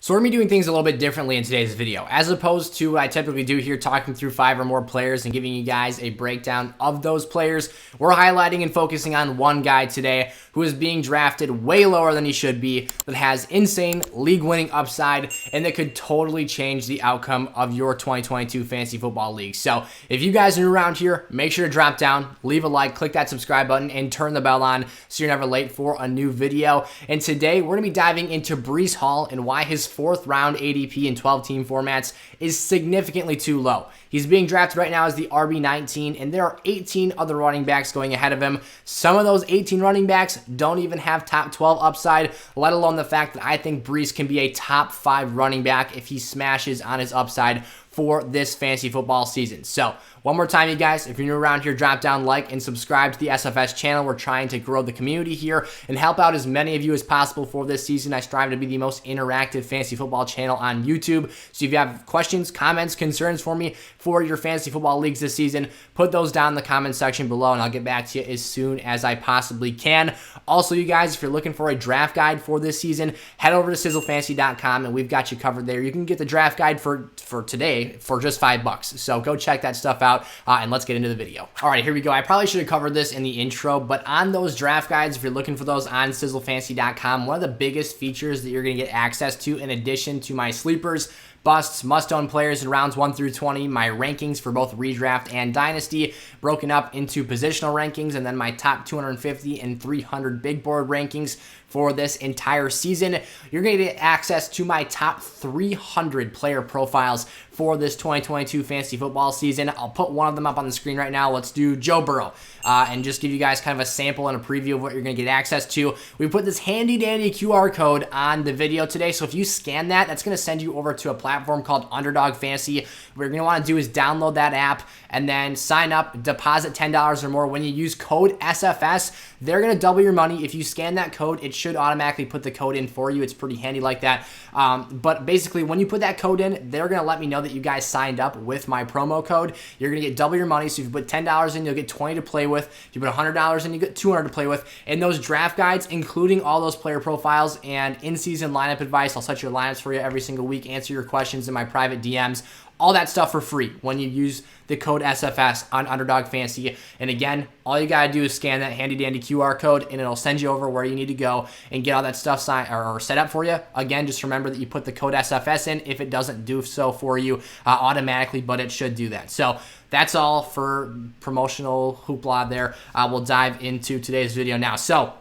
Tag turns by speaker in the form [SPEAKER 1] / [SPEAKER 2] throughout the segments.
[SPEAKER 1] So we're going to be doing things a little bit differently in today's video. As opposed to what I typically do here, talking through 5 or more players and giving you guys a breakdown of those players, we're highlighting and focusing on one guy today who is being drafted way lower than he should be, that has insane league-winning upside, and that could totally change the outcome of your 2022 Fantasy Football League. So if you guys are new around here, make sure to drop down, leave a like, click that subscribe button, and turn the bell on so you're never late for a new video. And today, we're going to be diving into Breece Hall and why his 4th round ADP in 12-team formats is significantly too low. He's being drafted right now as the RB19, and there are 18 other running backs going ahead of him. Some of those 18 running backs don't even have top 12 upside, let alone the fact that I think Breece can be a top 5 running back if he smashes on his upside for this fantasy football season. So one more time, you guys, if you're new around here, drop down, like, and subscribe to the SFS channel. We're trying to grow the community here and help out as many of you as possible for this season. I strive to be the most interactive fantasy football channel on YouTube. So if you have questions, comments, concerns for me for your fantasy football leagues this season, put those down in the comment section below, and I'll get back to you as soon as I possibly can. Also, you guys, if you're looking for a draft guide for this season, head over to sizzlefantasy.com, and we've got you covered there. You can get the draft guide for today for just $5. So go check that stuff out, and let's get into the video. All right, here we go. I probably should have covered this in the intro, but on those draft guides, if you're looking for those on sizzlefantasy.com, one of the biggest features that you're going to get access to, in addition to my sleepers, busts, must-own players in rounds 1 through 20, my rankings for both redraft and dynasty, broken up into positional rankings, and then my top 250 and 300 big board rankings for this entire season. You're going to get access to my top 300 player profiles for this 2022 fantasy football season. I'll put one of them up on the screen right now. Let's do Joe Burrow, and just give you guys kind of a sample and a preview of what you're going to get access to. We put this handy dandy QR code on the video today, so if you scan that, that's going to send you over to a platform called Underdog Fantasy. What you're going to want to do is download that app and then sign up, deposit $10 or more. When you use code SFS, they're going to double your money. If you scan that code, it should automatically put the code in for you. It's pretty handy like that. But basically, when you put that code in, they're going to let me know that you guys signed up with my promo code. You're going to get double your money. So if you put $10 in, you'll get $20 to play with. If you put $100 in, you get $200 to play with. And those draft guides, including all those player profiles and in-season lineup advice, I'll set your lineups for you every single week, answer your questions in my private DMs. All that stuff for free when you use the code SFS on Underdog Fantasy. And again, all you got to do is scan that handy dandy QR code, and it'll send you over where you need to go and get all that stuff signed or set up for you. Again, just remember that you put the code SFS in if it doesn't do so for you automatically, but it should do that. So that's all for promotional hoopla there. We'll dive into today's video now. So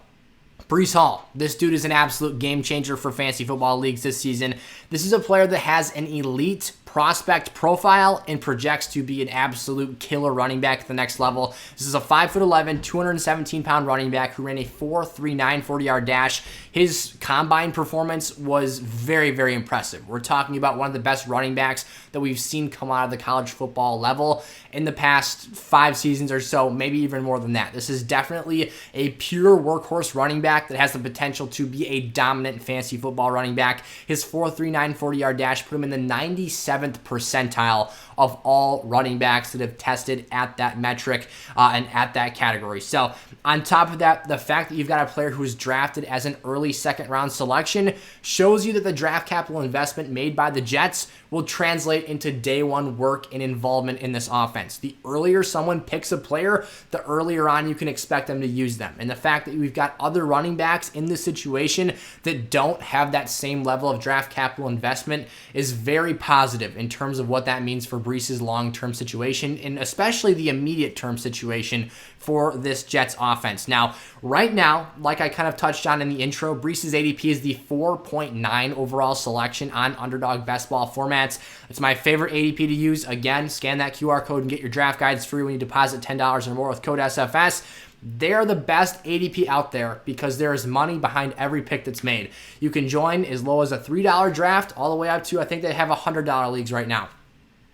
[SPEAKER 1] Breece Hall, this dude is an absolute game changer for fantasy football leagues this season. This is a player that has an elite prospect profile and projects to be an absolute killer running back at the next level. This is a 5'11", 217-pound running back who ran a 4.39 40-yard dash. His combine performance was very, very impressive. We're talking about one of the best running backs that we've seen come out of the college football level in the past 5 seasons or so, maybe even more than that. This is definitely a pure workhorse running back that has the potential to be a dominant fantasy football running back. His 4.39 40-yard dash put him in the 97th percentile of all running backs that have tested at that metric and at that category. So on top of that, the fact that you've got a player who's drafted as an early second-round selection shows you that the draft capital investment made by the Jets will translate into day one work and involvement in this offense. The earlier someone picks a player, the earlier on you can expect them to use them. And the fact that we've got other running backs in this situation that don't have that same level of draft capital investment is very positive in terms of what that means for Breece's long-term situation, and especially the immediate-term situation for this Jets offense. Now, right now, like I kind of touched on in the intro, Breece's ADP is the 4.9 overall selection on Underdog Best Ball formats. It's my favorite ADP to use. Again, scan that QR code and get your draft guides free when you deposit $10 or more with code SFS. They're the best ADP out there because there is money behind every pick that's made. You can join as low as a $3 draft all the way up to, I think they have $100 leagues right now.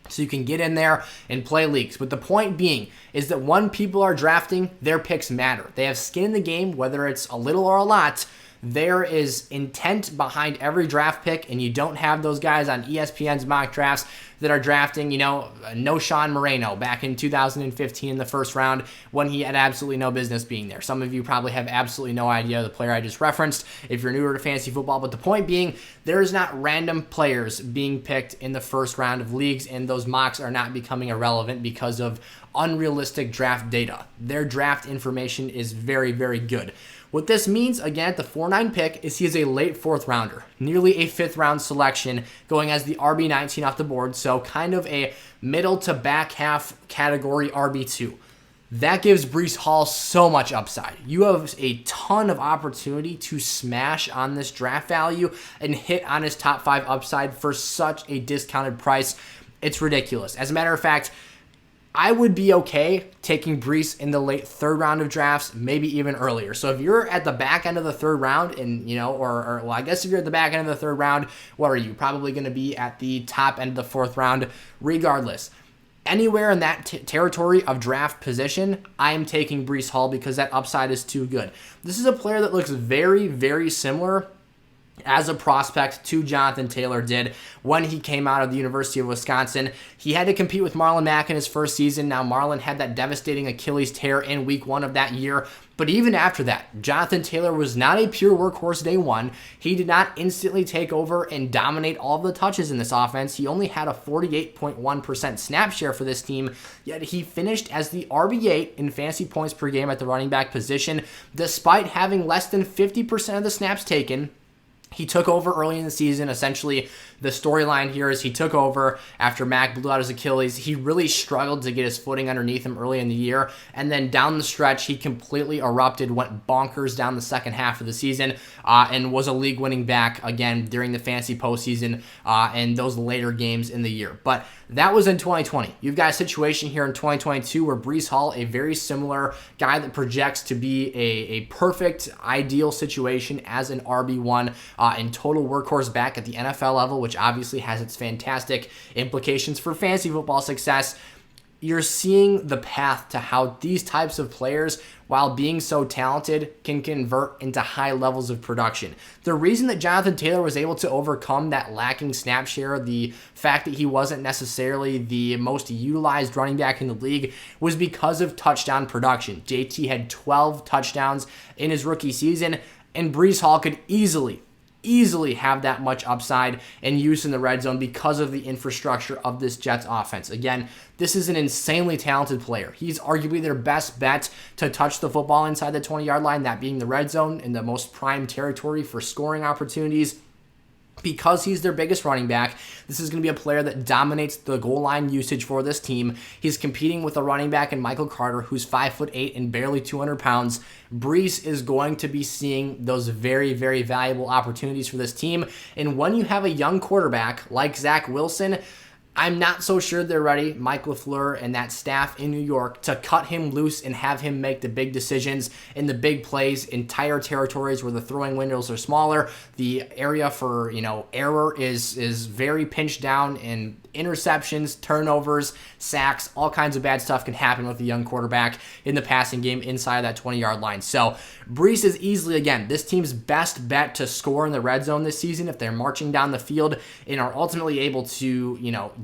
[SPEAKER 1] So you can get in there and play leagues. But the point being is that when people are drafting, their picks matter. They have skin in the game, whether it's a little or a lot. there is intent behind every draft pick, and you don't have those guys on ESPN's mock drafts that are drafting, no Sean Moreno back in 2015 in the first round when he had absolutely no business being there. Some of you probably have absolutely no idea the player I just referenced if you're newer to fantasy football, but the point being, there's not random players being picked in the first round of leagues, and those mocks are not becoming irrelevant because of unrealistic draft data. Their draft information is very, very good. What this means, again, at the 4-9 pick, is he is a late 4th rounder, nearly a 5th round selection, going as the RB19 off the board, so kind of a middle to back half category RB2. That gives Breece Hall so much upside. You have a ton of opportunity to smash on this draft value and hit on his top 5 upside for such a discounted price. It's ridiculous. As a matter of fact, I would be okay taking Breece in the late 3rd round of drafts, maybe even earlier. So if you're at the back end of the 3rd round, and I guess if you're at the back end of the 3rd round, what are you? Probably going to be at the top end of the 4th round, regardless. Anywhere in that territory of draft position, I am taking Breece Hall because that upside is too good. This is a player that looks very, very similar as a prospect to Jonathan Taylor did when he came out of the University of Wisconsin. He had to compete with Marlon Mack in his first season. Now, Marlon had that devastating Achilles tear in week 1 of that year. But even after that, Jonathan Taylor was not a pure workhorse day one. He did not instantly take over and dominate all of the touches in this offense. He only had a 48.1% snap share for this team, yet he finished as the RB8 in fantasy points per game at the running back position, despite having less than 50% of the snaps taken. He took over early in the season. Essentially, the storyline here is he took over after Mack blew out his Achilles. He really struggled to get his footing underneath him early in the year. And then down the stretch, he completely erupted, went bonkers down the second half of the season, and was a league-winning back again during the fantasy postseason and those later games in the year. But that was in 2020. You've got a situation here in 2022 where Breece Hall, a very similar guy that projects to be a perfect, ideal situation as an RB1 and total workhorse back at the NFL level, which obviously has its fantastic implications for fantasy football success. You're seeing the path to how these types of players, while being so talented, can convert into high levels of production. The reason that Jonathan Taylor was able to overcome that lacking snap share, the fact that he wasn't necessarily the most utilized running back in the league, was because of touchdown production. JT had 12 touchdowns in his rookie season, and Breece Hall could easily have that much upside and use in the red zone because of the infrastructure of this Jets offense. Again, this is an insanely talented player. He's arguably their best bet to touch the football inside the 20-yard line, that being the red zone, in the most prime territory for scoring opportunities. Because he's their biggest running back, this is going to be a player that dominates the goal line usage for this team. He's competing with a running back in Michael Carter, who's 5'8" and barely 200 pounds. Breece is going to be seeing those very, very valuable opportunities for this team. And when you have a young quarterback like Zach Wilson, I'm not so sure they're ready, Mike LaFleur and that staff in New York, to cut him loose and have him make the big decisions in the big plays, entire territories where the throwing windows are smaller. The area for, error is very pinched down, and interceptions, turnovers, sacks, all kinds of bad stuff can happen with a young quarterback in the passing game inside that 20-yard line. So Breece is easily, again, this team's best bet to score in the red zone this season if they're marching down the field and are ultimately able to,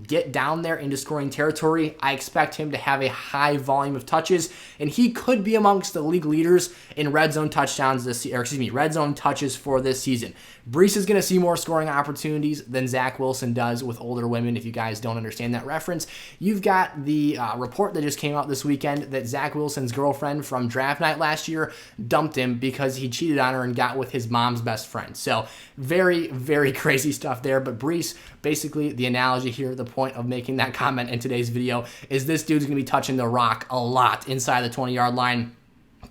[SPEAKER 1] get down there into scoring territory. I expect him to have a high volume of touches, and he could be amongst the league leaders in red zone touchdowns red zone touches for this season. Breece is going to see more scoring opportunities than Zach Wilson does with older women. If you guys don't understand that reference, you've got the report that just came out this weekend that Zach Wilson's girlfriend from draft night last year dumped him because he cheated on her and got with his mom's best friend. So very, very crazy stuff there. But Breece, basically the analogy here, the point of making that comment in today's video, is this dude's going to be touching the rock a lot inside the 20-yard line.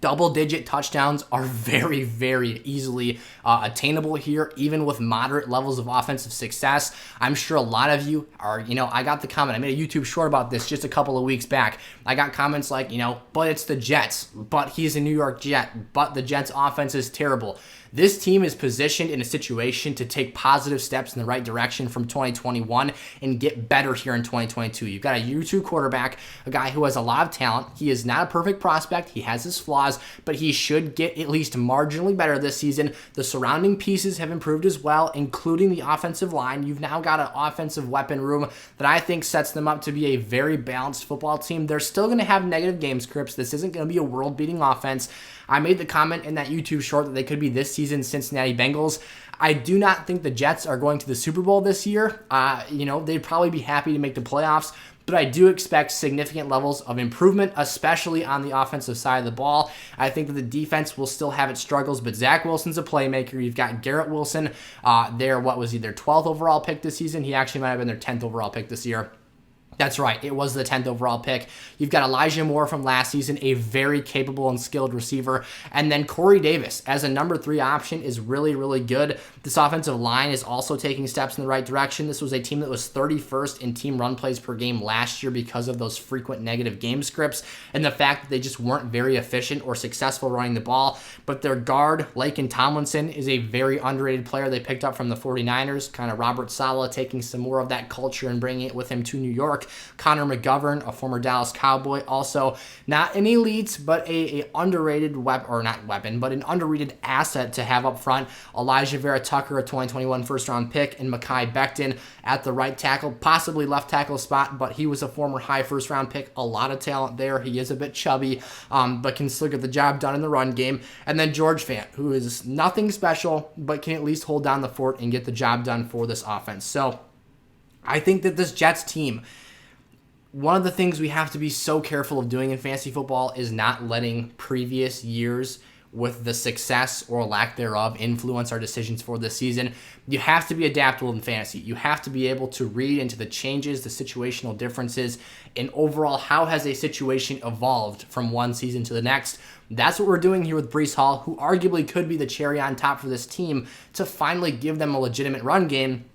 [SPEAKER 1] Double-digit touchdowns are very, very easily attainable here, even with moderate levels of offensive success. I'm sure a lot of you are, I got the comment. I made a YouTube short about this just a couple of weeks back. I got comments like, but it's the Jets, but he's a New York Jet, but the Jets offense is terrible. This team is positioned in a situation to take positive steps in the right direction from 2021 and get better here in 2022. You've got a year two quarterback, a guy who has a lot of talent. He is not a perfect prospect. He has his flaws, but he should get at least marginally better this season. The surrounding pieces have improved as well, including the offensive line. You've now got an offensive weapon room that I think sets them up to be a very balanced football team. They're still going to have negative game scripts. This isn't going to be a world-beating offense. I made the comment in that YouTube short that they could be this season's Cincinnati Bengals. I do not think the Jets are going to the Super Bowl this year. They'd probably be happy to make the playoffs, but I do expect significant levels of improvement, especially on the offensive side of the ball. I think that the defense will still have its struggles, but Zach Wilson's a playmaker. You've got Garrett Wilson, their 12th overall pick this season. He actually might have been their 10th overall pick this year. That's right. It was the 10th overall pick. You've got Elijah Moore from last season, a very capable and skilled receiver. And then Corey Davis as a number 3 option is really, really good. This offensive line is also taking steps in the right direction. This was a team that was 31st in team run plays per game last year because of those frequent negative game scripts and the fact that they just weren't very efficient or successful running the ball. But their guard, Laken Tomlinson, is a very underrated player they picked up from the 49ers. Kind of Robert Saleh taking some more of that culture and bringing it with him to New York. Connor McGovern, a former Dallas Cowboy, also not an elite, but an underrated an underrated asset to have up front. Elijah Vera Tucker, a 2021 first-round pick, and Mekhi Becton at the right tackle, possibly left tackle spot, but he was a former high first-round pick. A lot of talent there. He is a bit chubby, but can still get the job done in the run game. And then George Fant, who is nothing special, but can at least hold down the fort and get the job done for this offense. So I think that this Jets team, one of the things we have to be so careful of doing in fantasy football is not letting previous years with the success or lack thereof influence our decisions for this season. You have to be adaptable in fantasy. You have to be able to read into the changes, the situational differences, and overall how has a situation evolved from one season to the next. That's what we're doing here with Breece Hall, who arguably could be the cherry on top for this team to finally give them a legitimate run game.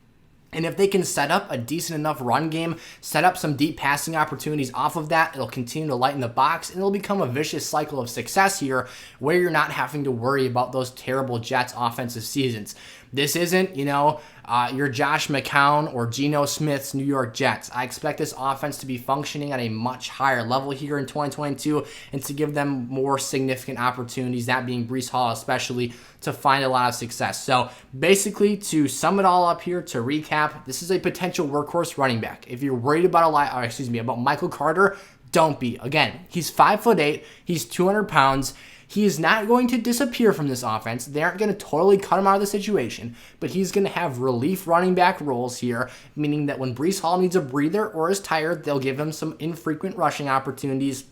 [SPEAKER 1] And if they can set up a decent enough run game, set up some deep passing opportunities off of that, it'll continue to lighten the box, and it'll become a vicious cycle of success here where you're not having to worry about those terrible Jets offensive seasons. This isn't, your Josh McCown or Geno Smith's New York Jets. I expect this offense to be functioning at a much higher level here in 2022 and to give them more significant opportunities, that being Breece Hall especially, to find a lot of success. So basically, to sum it all up here, to recap, this is a potential workhorse running back. If you're worried about about Michael Carter, don't be. Again, he's 5'8", he's 200 pounds. He is not going to disappear from this offense. They aren't going to totally cut him out of the situation, but he's going to have relief running back roles here, meaning that when Breece Hall needs a breather or is tired, they'll give him some infrequent rushing opportunities.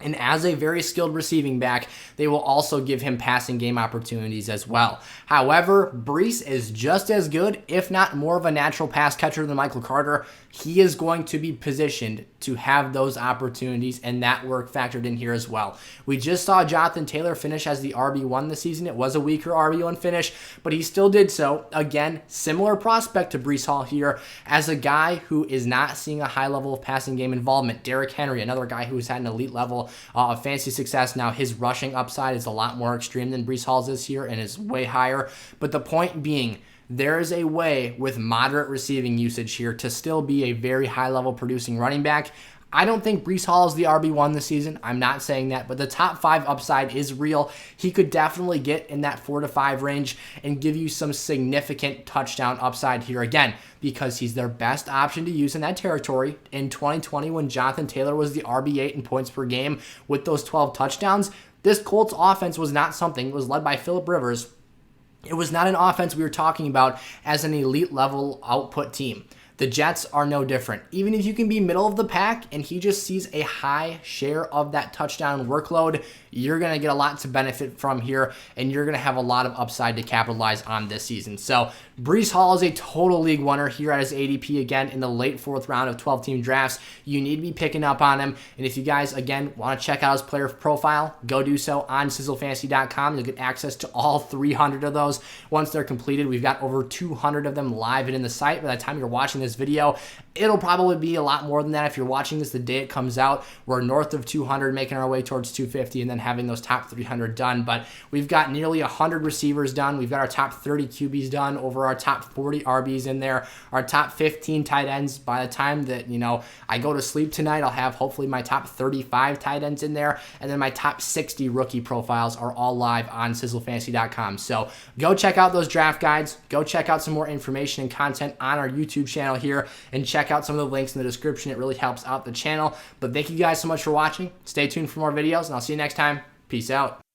[SPEAKER 1] And as a very skilled receiving back, they will also give him passing game opportunities as well. However, Breece is just as good, if not more of a natural pass catcher than Michael Carter. He is going to be positioned to have those opportunities, and that work factored in here as well. We just saw Jonathan Taylor finish as the RB1 this season. It was a weaker RB1 finish, but he still did so. Again, similar prospect to Breece Hall here as a guy who is not seeing a high level of passing game involvement. Derrick Henry, another guy who's had an elite level of fantasy success. Now, his rushing upside is a lot more extreme than Breece Hall's is here and is way higher. But the point being, there is a way with moderate receiving usage here to still be a very high-level producing running back. I don't think Breece Hall is the RB1 this season. I'm not saying that, but the top 5 upside is real. He could definitely get in that 4 to 5 range and give you some significant touchdown upside here again, because he's their best option to use in that territory. In 2020, when Jonathan Taylor was the RB8 in points per game with those 12 touchdowns, this Colts offense was not something. It was led by Phillip Rivers. It was not an offense we were talking about as an elite level output team. The Jets are no different. Even if you can be middle of the pack and he just sees a high share of that touchdown workload, you're going to get a lot to benefit from here, and you're going to have a lot of upside to capitalize on this season. So Breece Hall is a total league winner here at his ADP again in the late 4th round of 12-team drafts. You need to be picking up on him. And if you guys, again, want to check out his player profile, go do so on sizzlefantasy.com. You'll get access to all 300 of those once they're completed. We've got over 200 of them live and in the site. By the time you're watching this video, it'll probably be a lot more than that. If you're watching this the day it comes out, we're north of 200, making our way towards 250, and then having those top 300 done. But we've got nearly 100 receivers done. We've got our top 30 QBs done, over our top 40 RBs in there, our top 15 tight ends. By the time that, you know, I go to sleep tonight, I'll have hopefully my top 35 tight ends in there, and then my top 60 rookie profiles are all live on sizzlefantasy.com. So go check out those draft guides. Go check out some more information and content on our YouTube channel here, and check out some of the links in the description. It really helps out the channel. But thank you guys so much for watching. Stay tuned for more videos, and I'll see you next time. Peace out.